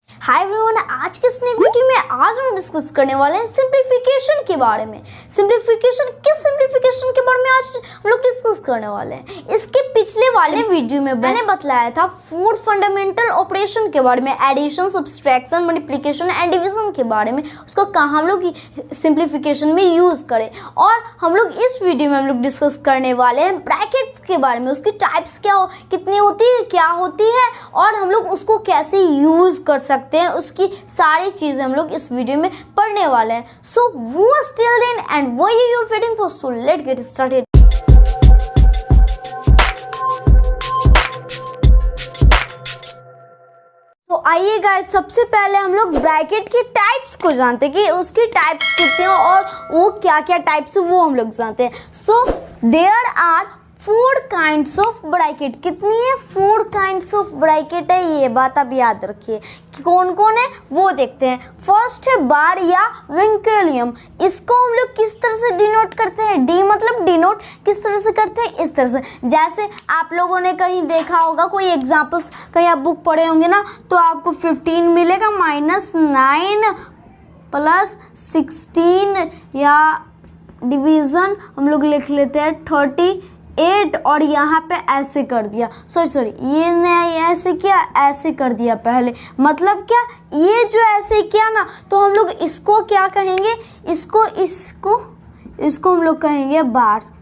Hi everyone, आज के इस नई वीडियो में आज हम डिस्कस करने वाले हैं सिंप्लीफिकेशन के बारे में। सिंप्लीफिकेशन के बारे में आज हम लोग डिस्कस करने वाले हैं। इसके पिछले वाले वीडियो में मैंने बताया था 4 फंडामेंटल ऑपरेशन के बारे में, addition, subtraction, multiplication and division के बारे में, उसको कहाँ हम लोग सिंप्लीफिकेशन में यूज़ करें। और हम लोग इस वीडियो में हम लोग डिस्कस करने वाले हैं ब्रैकेट्स के बारे में, उसकी टाइप्स कितनी होती है, क्या होती है और हम लोग उसको कैसे यूज़ कर सकते हैं, उसकी सारी चीजें हम लोग इस वीडियो में पढ़ने वाले हैं। So watch till then and what are you waiting for, so let's get started. तो आइए गाइस, सबसे पहले हम लोग ब्रैकेट की टाइप्स को जानते हैं कि उसकी टाइप्स कितनी हैं और वो क्या क्या टाइप्स है वो हम लोग जानते हैं। So there are 4 kinds of bracket. कितनी है? 4 काइंड्स ऑफ ब्रैकेट है, ये बात आप याद रखिए। कौन कौन है वो देखते हैं। फर्स्ट है बार या विंकेलियम। इसको हम लोग किस तरह से डिनोट करते हैं? डी मतलब डिनोट किस तरह से करते हैं? इस तरह से। जैसे आप लोगों ने कहीं देखा होगा, कोई एग्जाम्पल्स कहीं आप बुक पढ़े होंगे ना, तो आपको 15 मिलेगा, -9 + 16 या डिवीज़न हम लोग लिख लेते हैं 38 और यहाँ पे ऐसे कर दिया, सॉरी ये नहीं ऐसे किया, ऐसे कर दिया पहले। मतलब क्या, ये जो ऐसे किया ना, तो हम लोग इसको क्या कहेंगे? इसको हम लोग कहेंगे बार।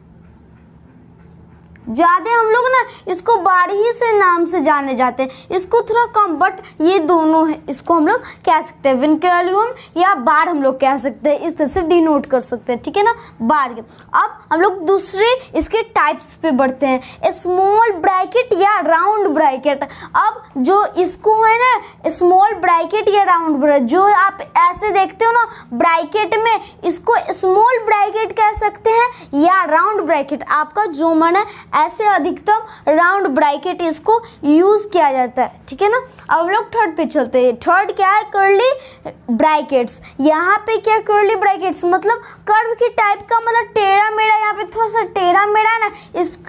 ज़्यादा हम लोग ना इसको बार ही से नाम से जाने जाते हैं, इसको थोड़ा कम, बट ये दोनों है, इसको हम लोग कह सकते हैं विंकेलियम या बार हम लोग कह सकते हैं, इस तरह से डिनोट कर सकते हैं, ठीक है ना, बार के। अब हम लोग दूसरे इसके टाइप्स पे बढ़ते हैं, स्मॉल ब्रैकेट या राउंड ब्रैकेट। अब जो इसको है ना स्मॉल ब्रैकेट या राउंड ब्रैकेट, जो आप ऐसे देखते हो ना ब्रैकेट में, इसको स्मॉल ब्रैकेट कह सकते हैं या राउंड ब्रैकेट, आपका जो मन है। ऐसे अधिकतम राउंड ब्रैकेट इसको यूज किया जाता है, ठीक है ना। अब हम लोग थर्ड पे चलते हैं। थर्ड क्या है? Curly brackets. यहाँ पे क्या कर्ली ब्रैकेट्स मतलब कर्व की टाइप का, मतलब टेढ़ा मेढ़ा, यहाँ पे थोड़ा सा टेढ़ा मेढ़ा है ना,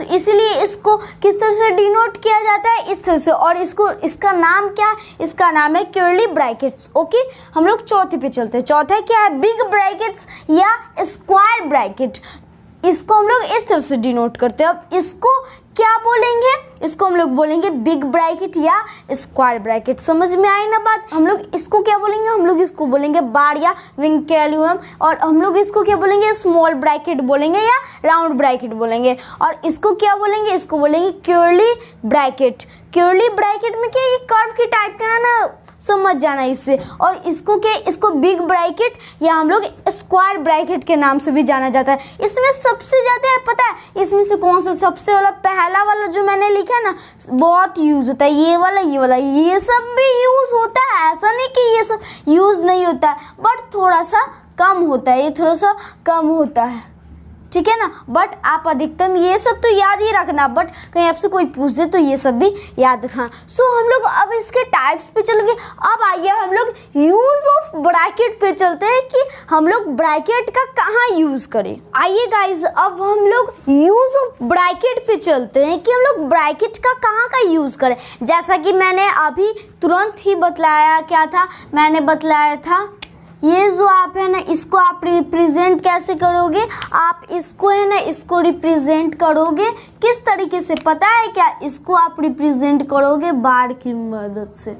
इसलिए इसको किस तरह से डिनोट किया जाता है? इस तरह से। और इसका नाम क्या है? इसका नाम है कर्ली ब्रैकेट्स। ओके, हम लोग चौथे पे चलते हैं। चौथा क्या है? बिग ब्रैकेट्स या स्क्वायर ब्रैकेट। इसको हम लोग इस तरह से डिनोट करते हैं। अब इसको क्या बोलेंगे? इसको हम लोग बोलेंगे बिग ब्रैकेट या स्क्वायर ब्रैकेट। समझ में आई ना बात? हम लोग इसको क्या बोलेंगे? हम लोग इसको बोलेंगे बार या विंकेलियम। और हम लोग इसको क्या बोलेंगे? स्मॉल ब्रैकेट बोलेंगे या राउंड ब्रैकेट बोलेंगे। और इसको क्या बोलेंगे? इसको बोलेंगे कर्ली ब्रैकेट। कर्ली ब्रैकेट में क्या, ये कर्व की टाइप का है ना, समझ जाना इससे। और इसको क्या, इसको बिग ब्रैकेट या हम लोग स्क्वायर ब्रैकेट के नाम से भी जाना जाता है। इसमें सबसे ज़्यादा है, पता है इसमें से कौन सा सबसे वाला, पहला वाला जो मैंने लिखा है ना, बहुत यूज़ होता है। ये वाला ये सब भी यूज़ होता है, ऐसा नहीं कि ये सब यूज़ नहीं होता है, बट थोड़ा सा कम होता है, ये थोड़ा सा कम होता है, ठीक है ना। बट आप अधिकतम ये सब तो याद ही रखना, बट कहीं आपसे कोई पूछ दे तो ये सब भी याद रखना। सो हम लोग अब इसके टाइप्स पे चल गए। अब आइए हम लोग यूज ऑफ ब्रैकेट पे चलते हैं कि हम लोग ब्रैकेट का कहाँ यूज करें। आइए गाइज, अब हम लोग यूज ऑफ ब्रैकेट पे चलते हैं कि हम लोग ब्रैकेट का कहाँ का यूज करें। जैसा कि मैंने अभी तुरंत ही बतलाया, क्या था मैंने बतलाया था, ये जो आप है ना, इसको आप रिप्रेजेंट कैसे करोगे? आप इसको है ना, इसको रिप्रेजेंट करोगे किस तरीके से पता है क्या? इसको आप रिप्रेजेंट करोगे बार की मदद से,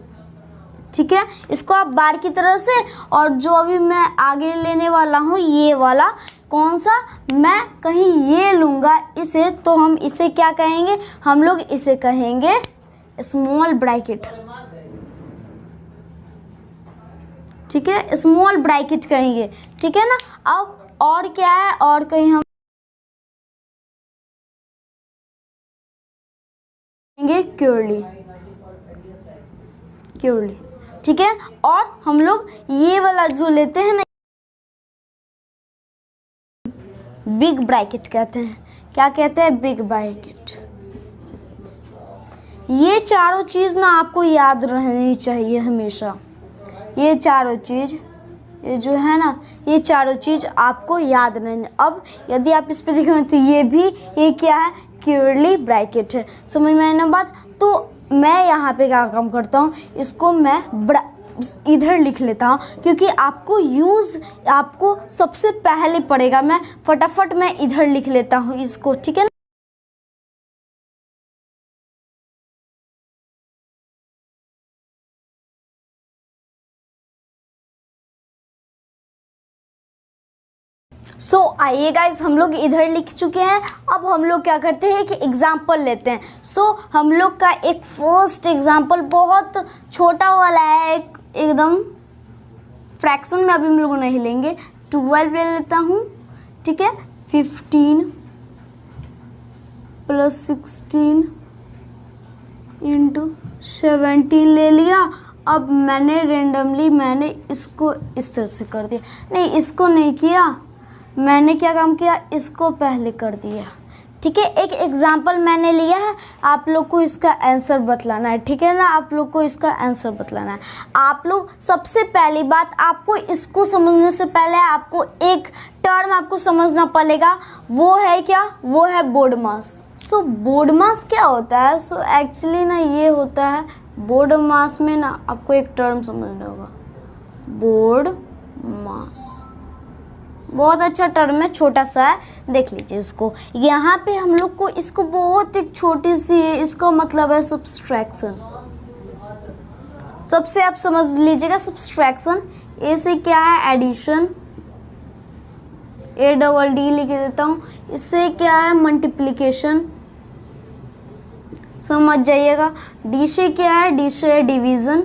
ठीक है। इसको आप बार की तरह से, और जो अभी मैं आगे लेने वाला हूँ ये वाला, कौन सा, मैं कहीं ये लूँगा इसे, तो हम इसे क्या कहेंगे? हम लोग इसे कहेंगे स्मॉल ब्रैकेट, ठीक है, स्मॉल ब्रैकेट कहेंगे, ठीक है ना। अब और क्या है? और कहीं हम कहेंगे कर्ली, ठीक है। और हम लोग ये वाला जो लेते हैं ना, बिग ब्रैकेट कहते हैं। क्या कहते हैं? Big bracket. ये चारों चीज़ ना आपको याद रहनी चाहिए हमेशा। ये चारों चीज़, ये जो है ना, ये चारों चीज़ आपको याद रहनी। अब यदि आप इस पे देखें तो ये क्या है? कर्ली ब्रैकेट है। समझ में आई ना बात? तो मैं यहाँ पे क्या काम करता हूँ, इसको मैं इधर लिख लेता हूँ क्योंकि आपको यूज़ आपको सबसे पहले पड़ेगा। मैं फटाफट मैं इधर लिख लेता हूँ इसको, ठीक है ना। आइए गाइज, हम लोग इधर लिख चुके हैं। अब हम लोग क्या करते हैं कि एग्जाम्पल लेते हैं। हम लोग का एक फर्स्ट एग्जाम्पल बहुत छोटा वाला है, एकदम फ्रैक्शन में अभी हम लोग नहीं लेंगे, 12 ले लेता हूँ, ठीक है। 15 + 16 × 17 ले लिया। अब मैंने रेंडमली इसको इस तरह से कर दिया। नहीं, इसको नहीं किया, मैंने क्या काम किया, इसको पहले कर दिया, ठीक है। एक एग्जाम्पल मैंने लिया है, आप लोग को इसका आंसर बतलाना है, ठीक है ना। आप लोग को इसका आंसर बतलाना है। आप लोग सबसे पहली बात, आपको इसको समझने से पहले आपको एक टर्म आपको समझना पड़ेगा, वो है क्या, वो है बोर्ड मास। बोर्ड मास क्या होता है? एक्चुअली ना ये होता है, बोर्ड मास में ना आपको एक टर्म समझना होगा, बोर्ड मास। बहुत अच्छा टर्म है, छोटा सा है, देख लीजिए इसको। यहाँ पे हम लोग को इसको बहुत एक छोटी सी है, इसका मतलब है सब्सट्रैक्शन। सबसे आप समझ लीजिएगा सब्सट्रैक्शन। ए से क्या है, एडिशन, ADD लिख देता हूँ। इससे क्या है, मल्टीप्लिकेशन, समझ जाइएगा। डी से क्या है, डी से डिवीजन,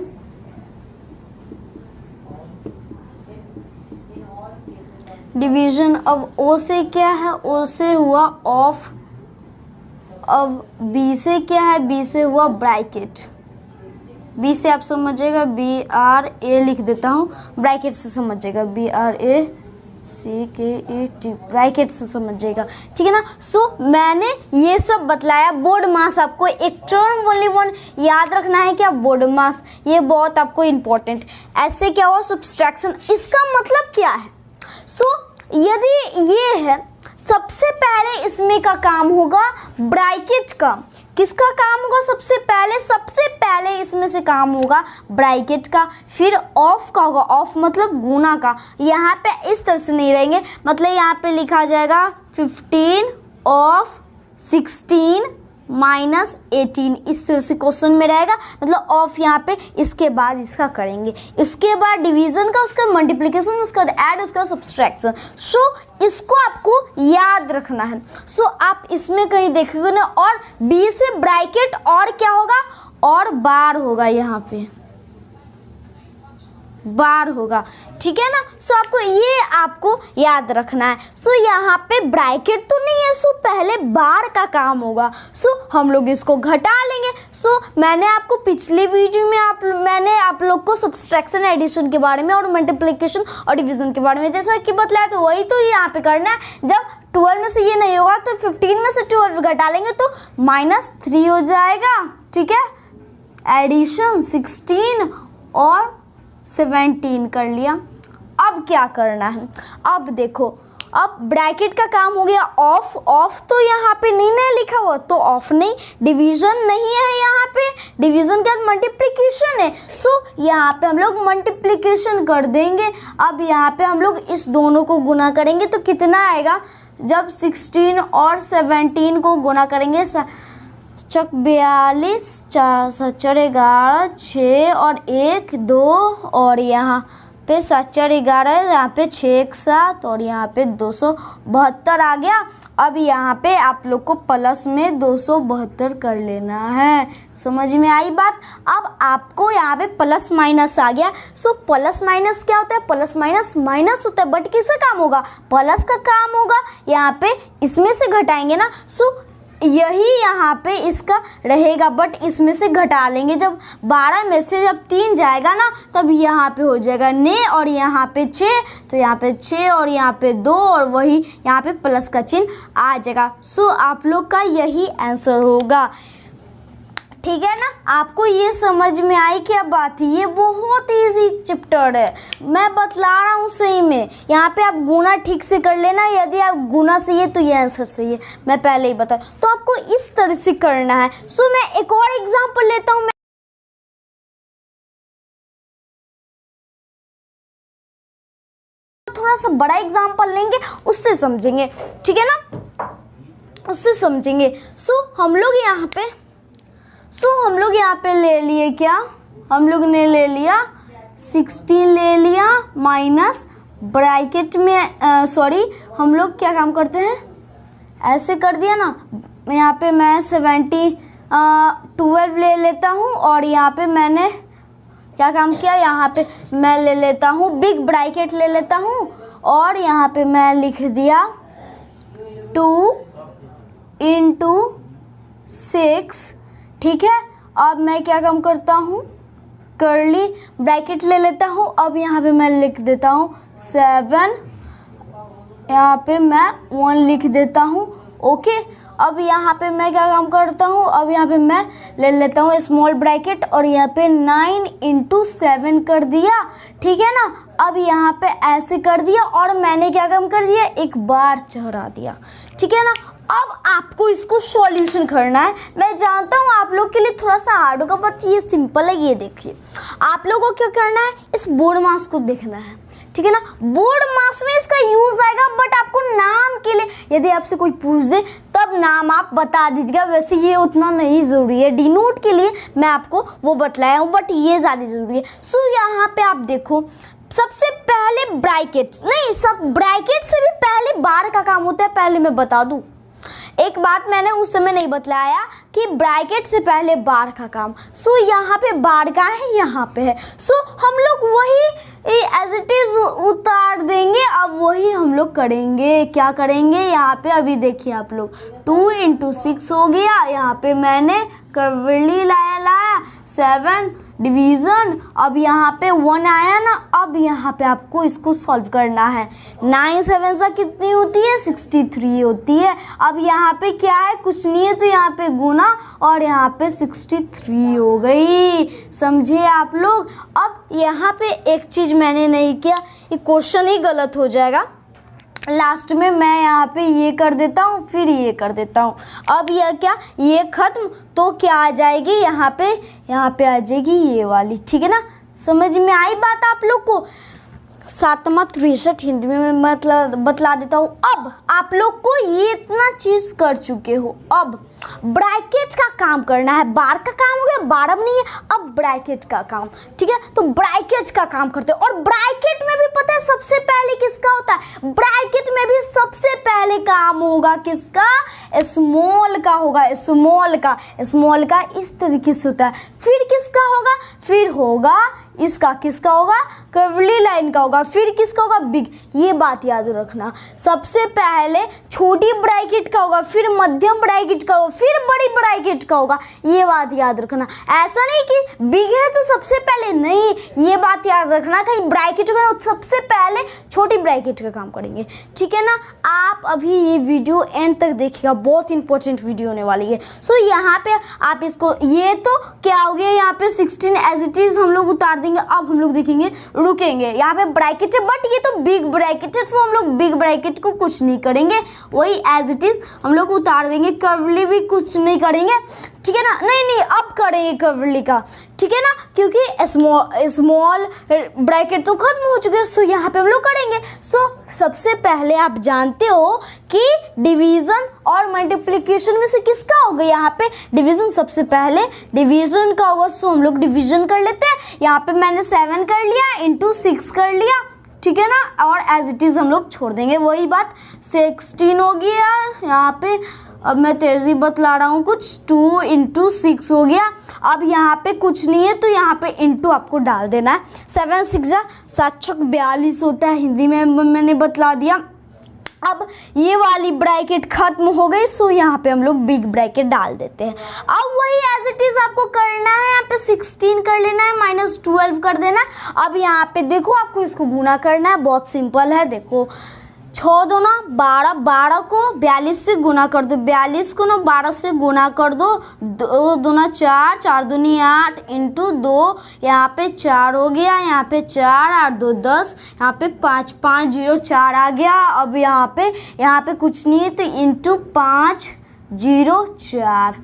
डिवीजन। अब ओ से क्या है, ओ से हुआ ऑफ। अब बी से क्या है, बी से हुआ ब्रैकेट। बी से आप समझिएगा, BRA लिख देता हूँ, ब्रैकेट से समझिएगा, BRACKET, ब्रैकेट से समझिएगा, ठीक है ना। मैंने ये सब बतलाया। बोर्ड मास आपको एक टर्म ओनली वन याद रखना है, क्या, बोर्ड मास। ये बहुत आपको इम्पोर्टेंट। ऐसे क्या हुआ, सब्सट्रैक्शन। इसका मतलब क्या है? यदि ये है, सबसे पहले इसमें का काम होगा ब्रैकेट का। किसका काम होगा सबसे पहले इसमें से काम होगा ब्रैकेट का। फिर ऑफ का होगा, ऑफ मतलब गुना का। यहाँ पे इस तरह से नहीं रहेंगे, मतलब यहाँ पे लिखा जाएगा 15 ऑफ 16 माइनस 18, इस तरह से क्वेश्चन में रहेगा। मतलब ऑफ यहाँ पे, इसके बाद इसका करेंगे, उसके बाद डिवीजन का, उसका मल्टीप्लिकेशन, उसका ऐड, उसका सब्सट्रैक्शन। इसको आपको याद रखना है। आप इसमें कहीं देखोगे ना, और बी से ब्रैकेट और क्या होगा, और बार होगा, यहाँ पे बार होगा, ठीक है ना। आपको याद रखना है। यहाँ पे ब्रैकेट तो नहीं है, पहले बार का काम होगा। हम लोग इसको घटा लेंगे। मैंने आपको पिछले वीडियो में मैंने आप लोग को सब्सट्रैक्शन, एडिशन के बारे में और मल्टीप्लिकेशन और डिवीजन के बारे में जैसा कि बतलाया, तो वही तो यहाँ पे करना है। जब 12 में से ये नहीं होगा तो 15 में से 12 घटा लेंगे तो -3 हो जाएगा, ठीक है। एडिशन 16 और 17 कर लिया। अब क्या करना है, अब देखो, अब ब्रैकेट का काम हो गया। ऑफ तो यहाँ पे नहीं ना लिखा हुआ, तो ऑफ नहीं, डिवीजन नहीं है यहाँ पे, डिवीजन के बाद मल्टीप्लिकेशन है। यहाँ पे हम लोग मल्टीप्लिकेशन कर देंगे। अब यहाँ पे हम लोग इस दोनों को गुना करेंगे तो कितना आएगा, जब 16 और 17 को गुना करेंगे, 42, 4, 4, 11, 6 और 1, 2, और यहाँ पे 7, 4, 11, यहाँ पे 6, 1, 7 और यहाँ पे 272 आ गया। अब यहाँ पे आप लोग को प्लस में 272 कर लेना है। समझ में आई बात? अब आपको यहाँ पे प्लस माइनस आ गया। प्लस माइनस क्या होता है, प्लस माइनस माइनस होता है, बट किसका काम होगा, प्लस का काम होगा। यहाँ पे इसमें से घटाएंगे ना, यही यहाँ पे इसका रहेगा, बट इसमें से घटा लेंगे। जब 12 में से जब 3 जाएगा ना, तब यहाँ पे हो जाएगा ने, और यहाँ पे 6, तो यहाँ पे 6 और यहाँ पे 2, और वही यहाँ पे प्लस का चिन्ह आ जाएगा। आप लोग का यही आंसर होगा, ठीक है ना। आपको ये समझ में आई क्या बात? ये बहुत इजी चैप्टर है, मैं बतला रहा हूँ सही में। यहाँ पे आप गुना ठीक से कर लेना, यदि आप गुना सही है तो ये आंसर सही है, मैं पहले ही बता। तो आपको इस तरह से करना है। मैं एक और एग्जांपल लेता हूँ। थोड़ा सा बड़ा एग्जाम्पल लेंगे, उससे समझेंगे, ठीक है ना, उससे समझेंगे। सो हम लोग यहाँ पे ले लिए क्या, हम लोग ने ले लिया 16 ले लिया माइनस ब्रैकेट में सॉरी हम लोग क्या काम करते हैं, ऐसे कर दिया ना, यहाँ पे मैं 12 ले लेता हूँ और यहाँ पे मैंने क्या काम किया, यहाँ पे मैं ले लेता हूँ बिग ब्रैकेट ले लेता हूँ और यहाँ पे मैं लिख दिया 2 × 6, ठीक है। अब मैं क्या काम करता हूँ, कर्ली ब्रैकेट ले लेता हूँ। अब यहाँ पे मैं लिख देता हूँ 7, यहाँ पे मैं 1 लिख देता हूँ, ओके। अब यहाँ पे मैं क्या काम करता हूँ, अब यहाँ पे मैं ले लेता हूँ स्मॉल ब्रैकेट और यहाँ पे 9 × 7 कर दिया, ठीक है ना। अब यहाँ पे ऐसे कर दिया और मैंने क्या काम कर दिया, एक बार चढ़ा दिया, ठीक है ना। अब आपको इसको सॉल्यूशन करना है। मैं जानता हूँ आप लोग के लिए थोड़ा सा हार्ड होगा, बट ये सिंपल है। ये देखिए, आप लोगों को क्या करना है, इस बोर्ड मास को देखना है, ठीक है ना। बोर्ड मास में इसका यूज आएगा, बट आपको नाम के लिए यदि आपसे कोई पूछ दे तब नाम आप बता दीजिएगा। वैसे ये उतना नहीं ज़रूरी है, डिनोट के लिए मैं आपको वो बतलाया हूँ, बट ये ज़्यादा ज़रूरी है। सो यहाँ पे आप देखो, सबसे पहले ब्रैकेट नहीं, सब ब्रैकेट से भी पहले बार का काम होता है। पहले मैं बता दूँ एक बात, मैंने उस समय नहीं बतलाया कि ब्रैकेट से पहले बार का काम। सो यहाँ पे बार का है, यहाँ पे है। सो हम लोग वही एज इट इज उतार देंगे। अब वही हम लोग करेंगे, क्या करेंगे, यहाँ पे अभी देखिए आप लोग 2 × 6 हो गया। यहाँ पे मैंने कर्ली लाया 7 डिवीज़न। अब यहाँ पे 1 आया ना। अब यहाँ पे आपको इसको सॉल्व करना है। 9 7 सा कितनी होती है, 63 होती है। अब यहाँ पे क्या है, कुछ नहीं है, तो यहाँ पे गुना और यहाँ पे 63 हो गई। समझे आप लोग। अब यहाँ पे एक चीज़ मैंने नहीं किया, ये क्वेश्चन ही गलत हो जाएगा। लास्ट में मैं यहाँ पे ये कर देता हूँ, फिर ये कर देता हूँ। अब यह क्या, ये खत्म, तो क्या आ जाएगी, यहाँ पे आ जाएगी ये वाली, ठीक है ना। समझ में आई बात आप लोग को। 7वां 63 हिंदी में मैं मतलब बतला देता हूँ। अब आप लोग को ये इतना चीज़ कर चुके हो, अब ब्रैकेट का काम करना है। बार का काम हो गया, बार अब नहीं है, अब ब्रैकेट का काम, ठीक है। तो ब्रैकेट का काम करते हैं। और ब्रैकेट में भी पता है सबसे पहले किसका होता है, ब्रैकेट में भी सबसे पहले काम होगा किसका, स्मॉल का होगा। स्मॉल का इस तरीके से होता है। फिर किसका होगा, फिर होगा इसका, किसका होगा, कर्ली लाइन का होगा। फिर किसका होगा, बिग। ये बात याद रखना, सबसे पहले छोटी ब्रैकेट का होगा, फिर मध्यम ब्रैकेट का होगा, फिर बड़ी ब्रैकेट का होगा। ये बात याद रखना। ऐसा नहीं कि बिग है तो सबसे पहले, नहीं, ये बात याद रखना, कहीं ब्रैकेट होगा तो सबसे पहले छोटी ब्रैकेट का काम करेंगे, ठीक है ना। आप अभी ये वीडियो एंड तक देखिएगा, बहुत इंपॉर्टेंट वीडियो होने वाली है। सो यहाँ पे आप इसको, ये तो क्या हो गया, यहाँ पे 16 एज इट इज हम लोग उतार देंगे। अब हम लोग देखेंगे, रुकेंगे, यहाँ पे ब्रैकेट है, बट ये तो बिग ब्रैकेट है, सो हम लोग बिग ब्रैकेट को कुछ नहीं करेंगे, वही एज इट इज हम लोग उतार देंगे। कर्ली भी कुछ नहीं करेंगे, ठीक है ना। नहीं, अब करेंगे कर्ली का, ठीक है ना, क्योंकि स्मॉल ब्रैकेट तो खत्म हो चुके हैं। सो यहाँ पे हम लोग करेंगे। सो सबसे पहले आप जानते हो कि डिवीज़न और मल्टीप्लिकेशन में से किसका होगा, यहाँ पे डिवीज़न सबसे पहले डिवीज़न का होगा। सो हम लोग डिवीज़न कर लेते हैं। यहाँ पे मैंने 7 कर लिया, × 6 कर लिया, ठीक है ना, और एज इट इज़ हम लोग छोड़ देंगे। वही बात 16 हो गया यहाँ पे। अब मैं तेज़ी बतला रहा हूँ कुछ, 2 × 6 हो गया। अब यहाँ पे कुछ नहीं है, तो यहाँ पे इंटू आपको डाल देना है। 7 6 7 6 42 होता है, हिंदी में मैंने बतला दिया। अब ये वाली ब्रैकेट खत्म हो गई। सो यहाँ पे हम लोग बिग ब्रैकेट डाल देते हैं। अब वही एज इट इज आपको करना है, यहाँ पे 16 कर लेना है, -12 कर देना है। अब यहाँ पे देखो, आपको इसको गुना करना है, बहुत सिंपल है। देखो 6 दूना 12, 12 को 42 से गुना कर दो, 42 को ना 12 से गुना कर दो, 2 दूना 4, 4 दूनी 8 × 2, यहाँ पे 4 हो गया, यहाँ पे 4, 8 2 10, यहाँ पे 5 5 0 4 आ गया। अब यहाँ पे कुछ नहीं है, तो × 5 0 4।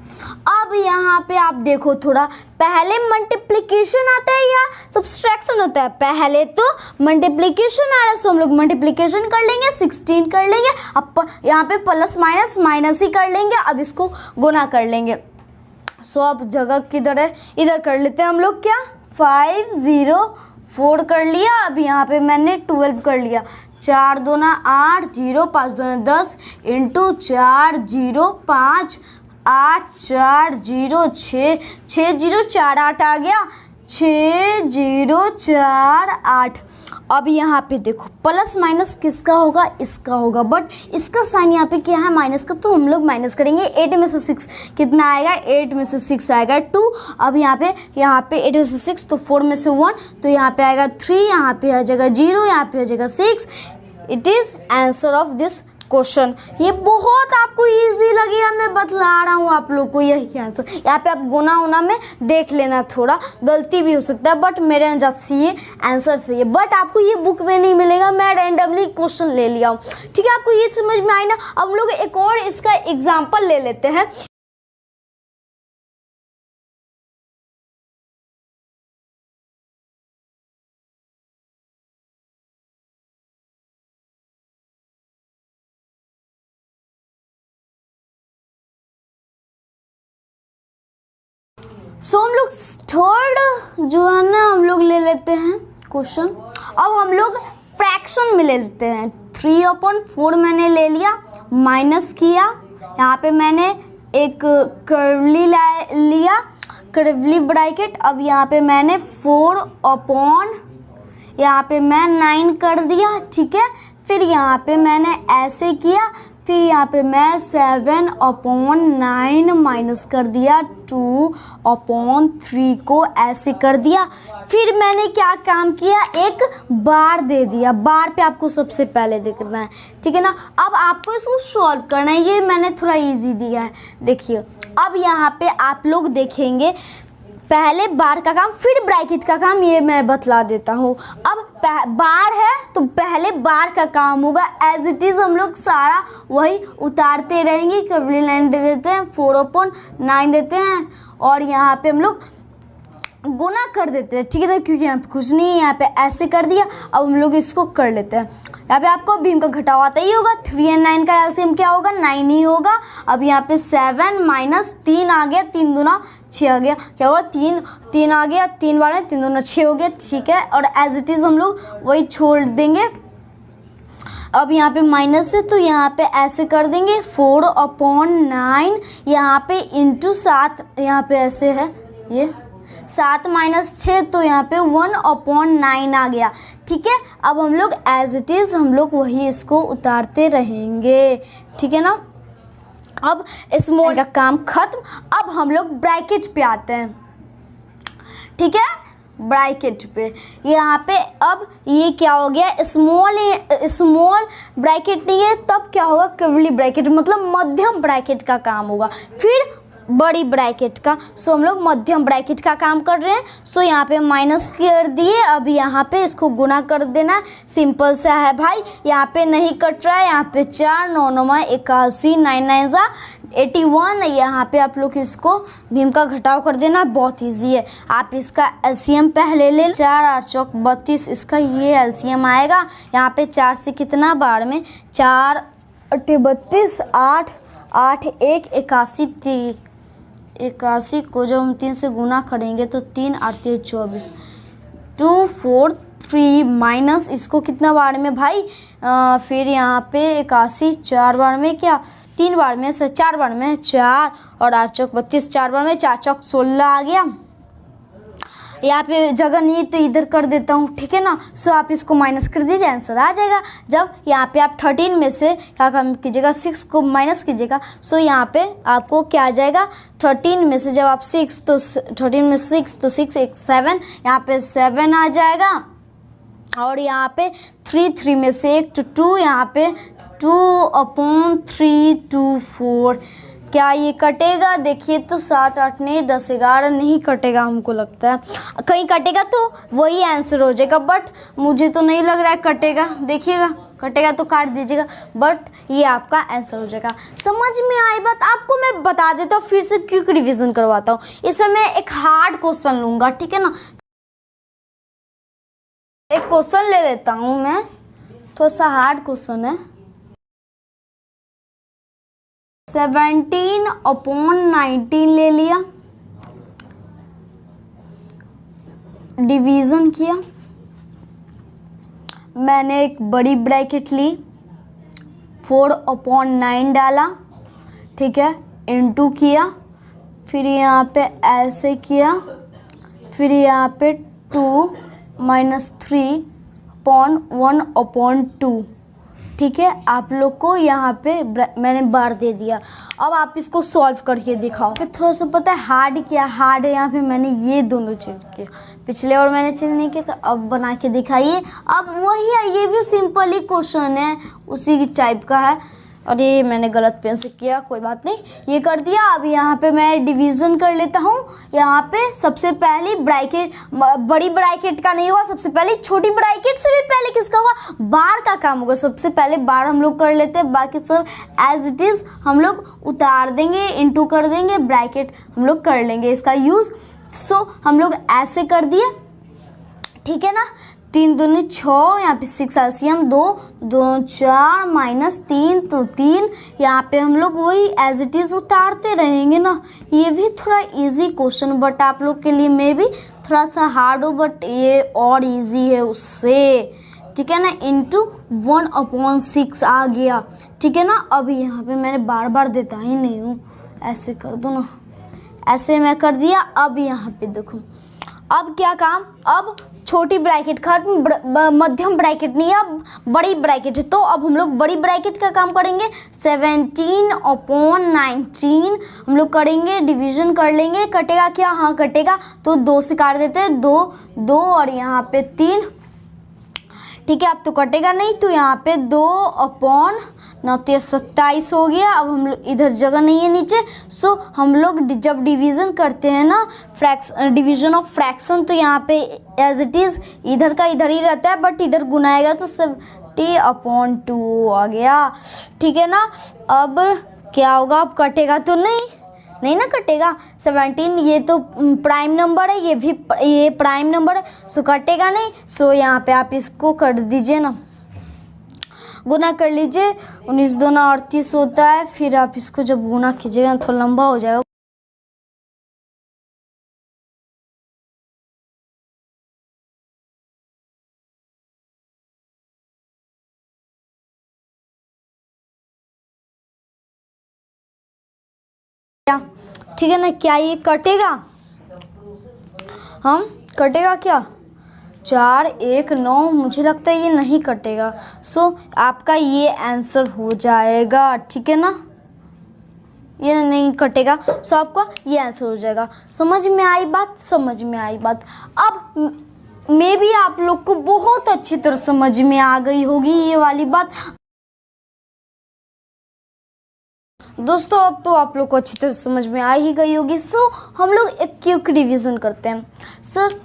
अब यहाँ पे आप देखो थोड़ा, पहले मल्टीप्लिकेशन आता है या सब्सट्रैक्शन होता है? पहले तो मल्टीप्लिकेशन आ रहा है, सो हम लोग मल्टीप्लिकेशन कर लेंगे, 16 कर लेंगे। अब यहाँ पे प्लस माइनस माइनस ही कर लेंगे, अब इसको गुना कर लेंगे। सो अब जगह किधर है, इधर कर लेते हैं हम लोग। क्या 5 0 4 कर लिया। अब यहाँ पे मैंने 12 कर लिया। 4 दूना 8, 0 5 दूना 10 इंटू 4 0 5 8 4 0 6 6 0 4 8 आ गया, 6 0 4 8। अब यहाँ पे देखो प्लस माइनस किसका होगा, इसका होगा, बट इसका साइन यहाँ पे क्या है, माइनस का, तो हम लोग माइनस करेंगे। 8 में से 6 कितना आएगा, 8 में से 6 आएगा 2। अब यहाँ पे 8 में से 6 तो 4 में से 1, तो यहाँ पे आएगा 3, यहाँ पे आ जाएगा 0, यहाँ पे आ जाएगा 6। It is answer of this question. ये बहुत आपको इजी लगेगा, मैं बतला रहा हूँ आप लोग को यही आंसर। यहाँ पे आप गुना उना में देख लेना, थोड़ा गलती भी हो सकता है, बट मेरे अंदाज से ये आंसर सही है। बट आपको ये बुक में नहीं मिलेगा, मैं रैंडमली क्वेश्चन ले लिया हूँ। ठीक है, आपको ये समझ में आई ना? अब हम लोग एक और इसका एग्जाम्पल ले लेते हैं। सो हम लोग थर्ड जो है ना, हम लोग ले लेते हैं क्वेश्चन। अब हम लोग फ्रैक्शन में ले लेते हैं। 3/4 मैंने ले लिया, माइनस किया, यहाँ पे मैंने एक कर्वली लिया, कर्वली ब्रैकेट। अब यहाँ पे मैंने 4/, यहाँ पे मैं 9 कर दिया। ठीक है, फिर यहाँ पे मैंने ऐसे किया, फिर यहाँ पे मैं 7/9 माइनस कर दिया, 2/3 को ऐसे कर दिया। फिर मैंने क्या काम किया, एक बार दे दिया। बार पे आपको सबसे पहले देखना है, ठीक है ना? अब आपको इसको सॉल्व करना है, ये मैंने थोड़ा इजी दिया है। देखिए अब यहाँ पे आप लोग देखेंगे, पहले बार का काम फिर ब्रैकेट का काम, ये मैं बतला देता हूँ। अब बार है तो पहले बार का काम होगा, एज इट इज़ हम लोग सारा वही उतारते रहेंगे। कर्वली लाइन दे देते हैं, 4/9 देते हैं, और यहाँ पे हम लोग गुना कर देते हैं। ठीक है ना, क्योंकि यहाँ पे कुछ नहीं है, यहाँ पे ऐसे कर दिया। अब हम लोग इसको कर लेते हैं। यहाँ पे आपको भीम का घटाव आता ही होगा, 3 और 9 का एलसीएम क्या होगा, 9 ही होगा। अब यहाँ पे 7 माइनस 3 आ गया, 3 दूना 6 आ गया, क्या हुआ, 3 आ गया, 3 बार में 3 दूना 6 हो गया। ठीक है, और एज इट इज़ हम लोग वही छोड़ देंगे। अब यहाँ पे माइनस है तो यहाँ पे ऐसे कर देंगे, 4/9 यहाँ पे इंटू 7, यहाँ पे ऐसे है ये 7 माइनस 6, तो यहाँ पे 1/9 आ गया। ठीक है, अब हम लोग एज इट इज़ हम लोग वही इसको उतारते रहेंगे। ठीक है ना, अब स्मॉल का काम खत्म। अब हम लोग ब्रैकेट पे आते हैं। ठीक है, ब्रैकेट पे यहाँ पे अब ये क्या हो गया, स्मॉल ब्रैकेट नहीं है, तब क्या होगा, कर्वली ब्रैकेट, मतलब मध्यम ब्रैकेट का काम होगा, फिर बड़ी ब्रैकेट का। सो हम लोग मध्यम ब्रैकेट का काम कर रहे हैं। सो यहाँ पे माइनस कर दिए, अब यहाँ पे इसको गुना कर देना, सिंपल सा है भाई। यहाँ पे नहीं कट रहा है, यहाँ पे 4 9 9 81, 9 9 81। यहाँ पे आप लोग इसको भीम का घटाव कर देना, बहुत इजी है। आप इसका एलसीएम पहले ले, 4 8 चौक 32, इसका ये एलसीएम आएगा। यहाँ पे 4 से कितना बार में, 4 8 32, 8 8 1 81, 81 को जब हम 3 से गुना करेंगे तो 3 8 24, 2 4 3 माइनस इसको कितना बार में भाई, फिर यहाँ पे 81 4 बार में, क्या 3 बार में से 4 बार में, 4 और 8 चौक 32, 4 बार में 4 चौक 16 आ गया। यहाँ पे जगह नहीं तो इधर कर देता हूँ, ठीक है ना। सो आप इसको माइनस कर दीजिए, आंसर आ जाएगा। जब यहाँ पे आप 13 में से क्या काम कीजिएगा, 6 को माइनस कीजिएगा। सो यहाँ पे आपको क्या आ जाएगा, 13 में से जब आप 6 तो 13 में 6 तो 6 1 7, यहाँ पे 7 आ जाएगा। और यहाँ पे 3 में से 1 तो 2, यहाँ पे 2/3 2 4। क्या ये कटेगा, देखिए तो 7 8 नहीं 10 11 नहीं कटेगा, हमको लगता है कहीं कटेगा तो वही आंसर हो जाएगा, बट मुझे तो नहीं लग रहा है कटेगा। देखिएगा कटेगा तो काट दीजिएगा, बट ये आपका आंसर हो जाएगा। समझ में आई बात? आपको मैं बता देता हूँ, फिर से क्विक रिवीजन करवाता हूँ। इसमें मैं एक हार्ड क्वेश्चन लूँगा, ठीक है ना। एक क्वेश्चन ले लेता हूँ मैं, थोड़ा सा हार्ड क्वेश्चन है। 17/19 ले लिया, डिवीज़न किया, मैंने एक बड़ी ब्रैकेट ली, 4/9 डाला, ठीक है, इनटू किया, फिर यहाँ पे ऐसे किया, फिर यहाँ पे 2 - 3/1/2, ठीक है। आप लोग को यहाँ पे मैंने बार दे दिया। अब आप इसको सॉल्व करके दिखाओ। फिर थोड़ा सा पता है हार्ड क्या हार्ड है, यहाँ पे मैंने ये दोनों चेंज किया, पिछले और मैंने चेंज नहीं किया, तो अब बना के दिखाइए। अब वही है, ये भी सिंपल ही क्वेश्चन है, उसी टाइप का है। अरे मैंने गलत पेन से किया, कोई बात नहीं, ये कर दिया। अब यहाँ पे मैं डिवीज़न कर लेता हूँ। यहाँ पे सबसे पहली ब्रैकेट, बड़ी ब्रैकेट का नहीं होगा, सबसे पहले छोटी ब्रैकेट से भी पहले किसका होगा, बार का काम होगा। सबसे पहले बार हम लोग कर लेते हैं, बाकी सब एज इट इज़ हम लोग उतार देंगे, इनटू कर देंगे, ब्रैकेट हम लोग कर लेंगे इसका यूज़। सो हम लोग ऐसे कर दिए, ठीक है ना। 3 दूनी 6, यहाँ पे 6 LCM 2 2 4 -3 तो 3। यहाँ पे हम लोग वही एज इट इज़ उतारते रहेंगे ना। ये भी थोड़ा इजी क्वेश्चन, बट आप लोग के लिए मे भी थोड़ा सा हार्ड हो, बट ये और इजी है उससे, ठीक है ना। इनटू 1/6 आ गया, ठीक है ना। अब यहाँ पे मैंने बार बार देता ही नहीं हूँ, ऐसे कर दो ना, ऐसे मैं कर दिया। अब यहाँ पे देखो, अब क्या काम, अब छोटी ब्रैकेट खत्म, मध्यम ब्रैकेट नहीं, अब बड़ी ब्रैकेट है। तो अब हम लोग बड़ी ब्रैकेट का काम करेंगे। 17/19 हम लोग करेंगे, डिवीज़न कर लेंगे। कटेगा क्या, हाँ कटेगा, तो 2 से काट देते हैं, 2 2 और यहाँ पे 3, ठीक है। अब तो कटेगा नहीं, तो यहाँ पे 2/9 27 हो गया। अब हम लोग इधर जगह नहीं है नीचे, सो हम लोग जब डिवीज़न करते हैं ना, डिवीज़न ऑफ फ्रैक्शन, तो यहाँ पे एज इट इज़ इधर का इधर ही रहता है, बट इधर गुनाएगा तो 70/2 आ गया, ठीक है ना। अब क्या होगा, अब कटेगा तो नहीं ना कटेगा। 17 ये तो प्राइम नंबर है, ये भी ये प्राइम नंबर है, सो कटेगा नहीं। सो यहाँ पे आप इसको कर दीजिए ना, गुना कर लीजिए। 19 दूना 38 होता है। फिर आप इसको जब गुना कीजिएगा थोड़ा लंबा हो जाएगा। ठीक है ना, क्या ये कटेगा, हम कटेगा क्या, 4 1 9, मुझे लगता है ये नहीं कटेगा। सो आपका ये आंसर हो जाएगा, ठीक है ना, ये नहीं कटेगा। सो आपका ये आंसर हो जाएगा। समझ में आई बात, समझ में आई बात। अब मे भी आप लोग को बहुत अच्छी तरह समझ में आ गई होगी ये वाली बात। दोस्तों अब तो आप लोग को अच्छी तरह समझ में आ ही गई होगी। सो हम लोग एक क्विक रिवीजन करते हैं सर।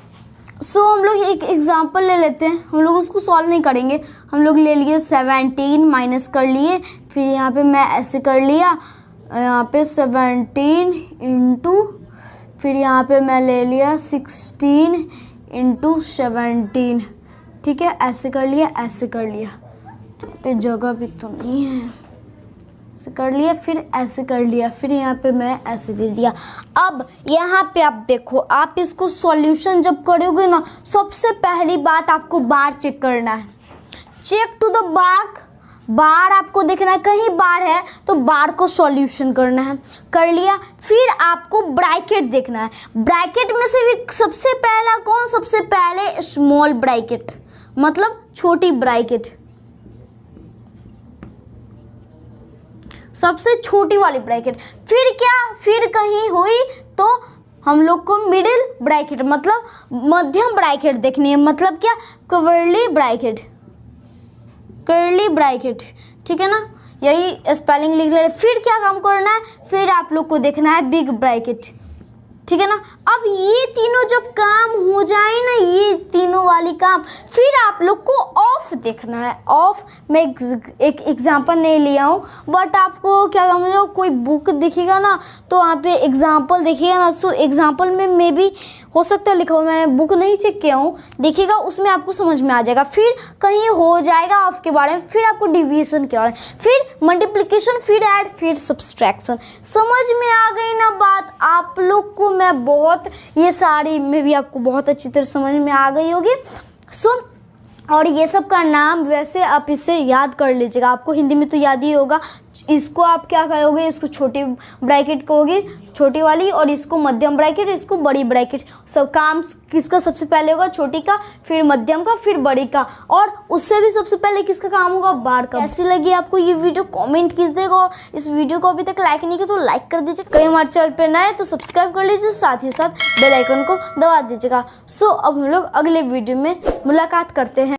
सो हम लोग एक एग्जांपल ले लेते हैं, हम लोग उसको सॉल्व नहीं करेंगे। हम लोग ले लिए 17 माइनस कर लिए, फिर यहाँ पे मैं ऐसे कर लिया, यहाँ पे 17 इंटू, फिर यहाँ पे मैं ले लिया 16 इंटू 17, ठीक है, ऐसे कर लिया, ऐसे कर लिया, पे जगह भी तो नहीं है, ऐसे कर लिया, फिर ऐसे कर लिया, फिर यहाँ पे मैं ऐसे दे दिया। अब यहाँ पे आप देखो, आप इसको सॉल्यूशन जब करोगे ना, सबसे पहली बात आपको बार चेक करना है। चेक टू द बार, बार आपको देखना है, कहीं बार है तो बार को सॉल्यूशन करना है। कर लिया, फिर आपको ब्रैकेट देखना है। ब्रैकेट में से भी सबसे पहला कौन, सबसे पहले स्मॉल ब्रैकेट, मतलब छोटी ब्रैकेट, सबसे छोटी वाली ब्रैकेट। फिर क्या, फिर कहीं हुई तो हम लोग को मिडिल ब्रैकेट मतलब मध्यम ब्रैकेट देखनी है, मतलब क्या, कर्ली ब्रैकेट, कर्ली ब्रैकेट, ठीक है ना, यही स्पेलिंग लिख ले। फिर क्या काम करना है, फिर आप लोग को देखना है बिग ब्रैकेट, ठीक है ना। अब ये तीनों जब काम हो जाए ना, ये तीनों वाली काम, फिर आप लोग को ऑफ देखना है। ऑफ मैं एक एग्जांपल नहीं लिया हूँ, बट आपको क्या समझो, कोई बुक दिखेगा ना तो वहाँ पे एग्जांपल देखिएगा ना, सो एग्जांपल में मे भी हो सकता है लिखा हो, मैं बुक नहीं चेक किया हूँ, देखिएगा उसमें आपको समझ में आ जाएगा। फिर कहीं हो जाएगा ऑफ के बारे में, फिर आपको डिवीजन के बारे में, फिर मल्टीप्लिकेशन, फिर ऐड, फिर सब्सट्रैक्शन। समझ में आ गई ना बात आप लोग को? मैं बहुत ये सारी में भी आपको बहुत अच्छी तरह समझ में आ गई होगी। सो और ये सब का नाम वैसे आप इसे याद कर लीजिएगा, आपको हिंदी में तो याद ही होगा। इसको आप क्या कहोगे, इसको छोटी ब्रैकेट कहोगे, छोटी वाली, और इसको मध्यम ब्रैकेट, इसको बड़ी ब्रैकेट। सब काम किसका सबसे पहले होगा, छोटी का, फिर मध्यम का, फिर बड़ी का, और उससे भी सबसे पहले किसका काम होगा, बार का। कैसी लगी आपको ये वीडियो कमेंट कीजिएगा, और इस वीडियो को अभी तक लाइक नहीं किया तो लाइक कर दीजिए। कहीं हमारे चैनल पर नए तो सब्सक्राइब कर लीजिए, साथ ही साथ बेल आइकन को दबा दीजिएगा। सो अब हम लोग अगले वीडियो में मुलाकात करते हैं।